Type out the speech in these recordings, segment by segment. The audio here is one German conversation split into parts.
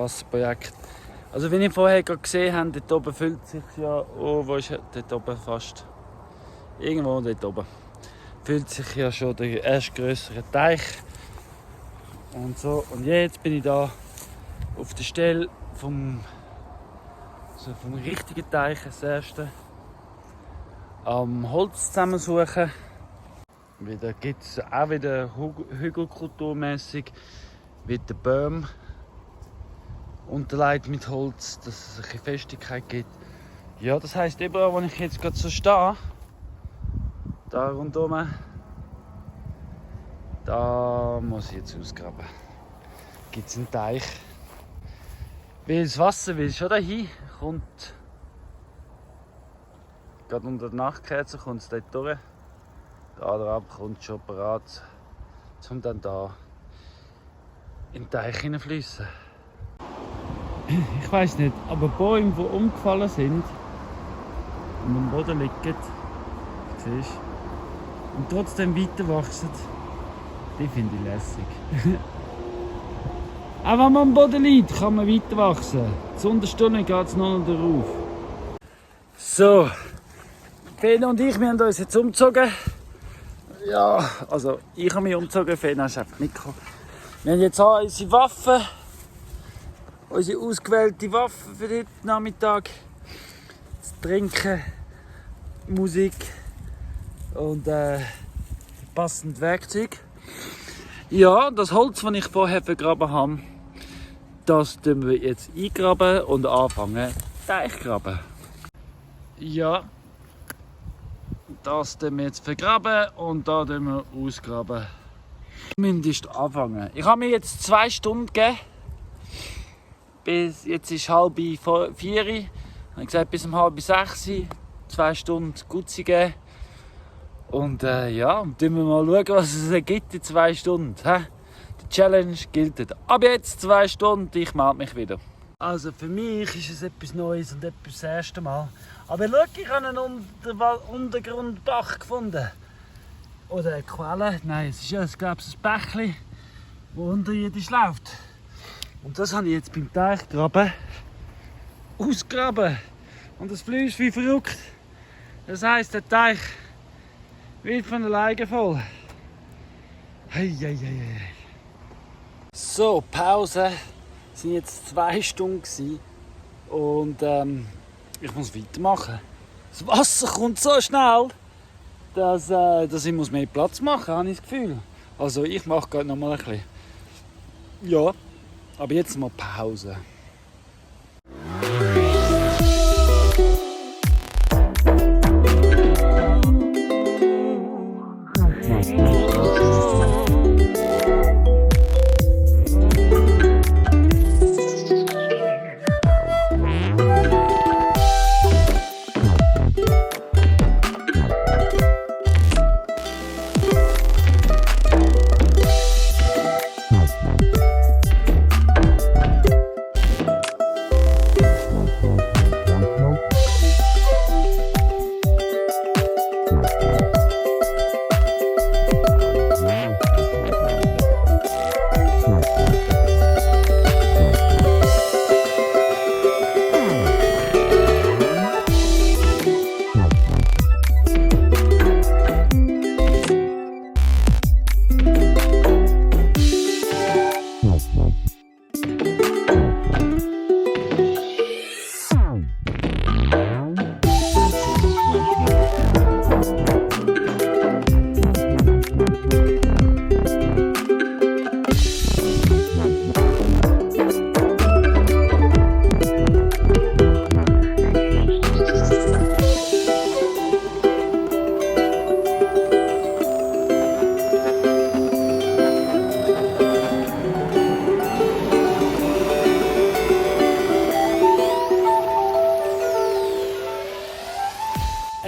Wasserprojekt. Also wie ich vorher gerade gesehen habe, dort oben füllt sich ja, wo ist dort oben fast? Irgendwo dort oben. Füllt sich ja schon der erst grössere Teich. Und so. Und jetzt bin ich da auf der Stelle vom richtigen Teich, das erste. Am Holz zusammensuchen. Wieder gibt es auch wieder hügelkulturmäßig wieder Bäume unterlegt mit Holz, dass es ein bisschen Festigkeit gibt. Ja, das heisst, überall wo ich jetzt gerade so stehe, da rundherum, da muss ich jetzt ausgraben. Gibt es einen Teich. Weil das Wasser will schon dahin, kommt gerade unter der Nachtkerze kommt es dort durch. Da drauf kommt schon parat, um dann da in den Teich hineinfließen. Ich weiss nicht, aber Bäume, die umgefallen sind und am Boden liegen, siehst, und trotzdem weiter wachsen, die finde ich lässig. Auch wenn man am Boden liegt, kann man weiter wachsen. Zur Unterstunde geht es noch darauf. So, Fena und ich, wir haben uns jetzt umgezogen. Ja, also ich habe mich umgezogen, Fena ist einfach mitgekommen. Wir haben jetzt auch unsere Waffen, unsere ausgewählte Waffe für heute Nachmittag. Das Trinken, Musik und passend Werkzeug. Ja, das Holz, das ich vorher vergraben habe, das tun wir jetzt eingraben und anfangen Teich graben. Ja, das tun wir jetzt vergraben und da tun wir ausgraben. Zumindest anfangen. Ich habe mir jetzt 2 Stunden gegeben. Bis jetzt ist 3:30. Ich habe gesagt, bis um 5:30. 2 Stunden gut zu geben. Und ja, dann schauen wir mal, was es ergibt in 2 Stunden. Die Challenge gilt. Ab jetzt 2 Stunden, ich melde mich wieder. Also für mich ist es etwas Neues und etwas das erste Mal. Aber schau, ich habe einen Untergrundbach gefunden. Oder eine Quelle. Nein, es ist ja, glaube ich, ein Bächli, das unterirdisch läuft. Und das habe ich jetzt beim Teichgraben ausgraben. Und das fließt wie verrückt. Das heisst, der Teich wird von alleine voll. Hei, hei, hei. So, Pause. Es waren jetzt 2 Stunden und ich muss weitermachen. Das Wasser kommt so schnell, dass ich mehr Platz machen muss, habe ich das Gefühl. Also ich mache gerade noch mal ein bisschen. Ja, aber jetzt mal Pause.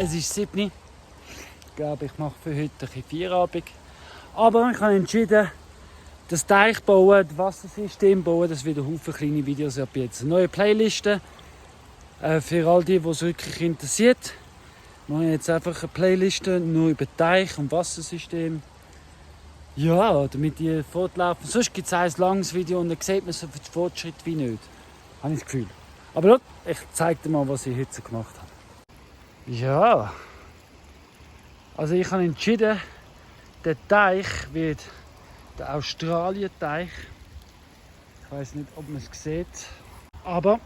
Es ist 7 Uhr. Ich glaube, ich mache für heute ein Feierabend. Aber ich habe entschieden, das Teich bauen, das Wassersystem bauen, das wieder Haufen kleine Videos. Ich habe jetzt eine neue Playliste für all die, die es wirklich interessiert. Ich mache jetzt einfach eine Playliste nur über Teich und Wassersystem. Ja, damit die fortlaufen. Sonst gibt es ein langes Video und dann sieht man so den Fortschritt wie nicht. Habe ich das Gefühl. Aber schau, ich zeige dir mal, was ich heute gemacht habe. Ja. Also ich habe entschieden, der Teich wird der Australien-Teich. Ich weiß nicht, ob man es sieht. Aber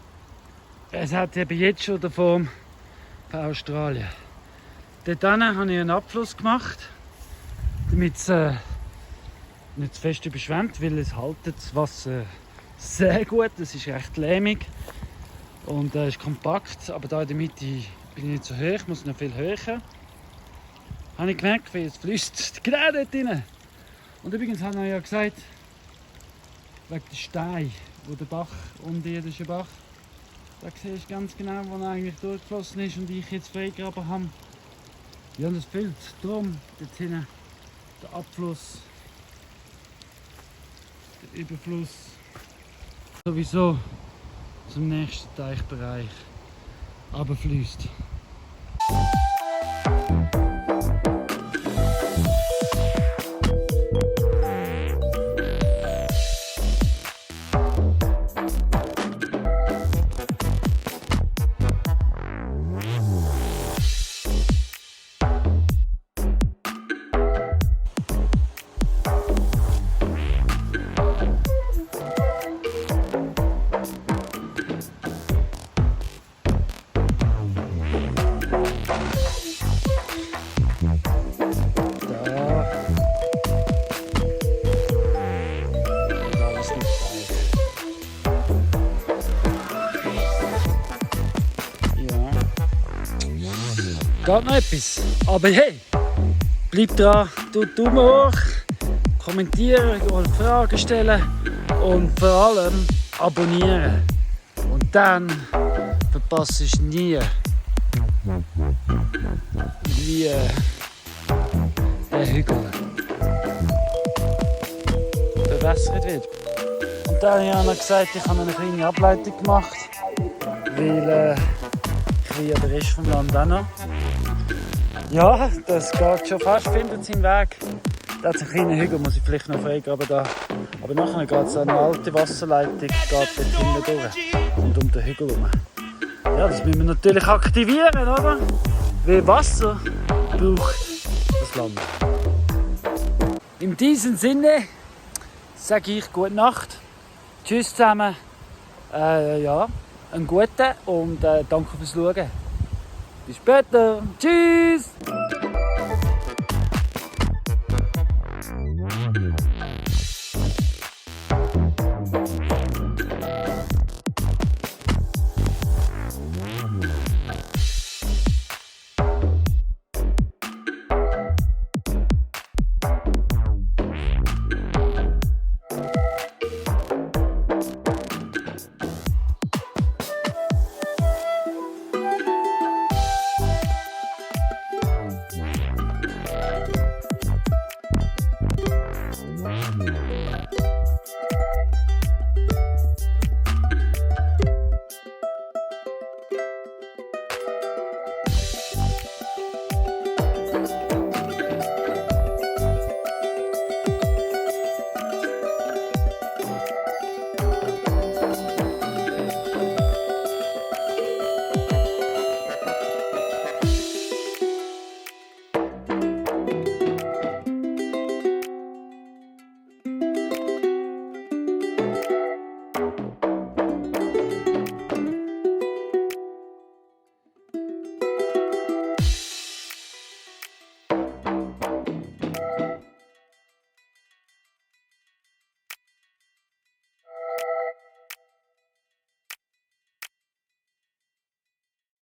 es hat eben jetzt schon die Form von Australien. Dort habe ich einen Abfluss gemacht, damit es nicht zu fest überschwemmt, weil es haltet das Wasser sehr gut. Es ist recht lehmig und ist kompakt, aber da in der Mitte bin ich nicht so hoch, muss noch viel höher. Habe ich gemerkt, wie es fließt genau dort rein. Und übrigens habe ich ja gesagt, wegen der Steine, wo der Bach, unterirdische Bach, da siehst du ganz genau, wo er eigentlich durchgeflossen ist und ich jetzt freigraben habe. Ja, und das fehlt. Darum dort hinten der Abfluss, der Überfluss, sowieso zum nächsten Teichbereich runterfließt. Geht noch etwas. Aber hey, bleib dran, tut Daumen hoch, kommentieren, Fragen stellen und vor allem abonnieren. Und dann verpasst du nie, wie der Hügel bewässert wird. Und dann habe ich auch noch gesagt, ich habe eine kleine Ableitung gemacht, weil ich will ja den Rest vom Land auch noch. Ja, das geht schon fast, findet seinen Weg. Da hat es einen kleinen Hügel, muss ich vielleicht noch freigraben da. Aber nachher geht es eine alte Wasserleitung, geht dort hinten durch und um den Hügel herum. Ja, das müssen wir natürlich aktivieren, oder? Weil Wasser braucht das Land. In diesem Sinne sage ich gute Nacht. Tschüss zusammen. Ja, einen guten und danke fürs Schauen. Bis später. Tschüss.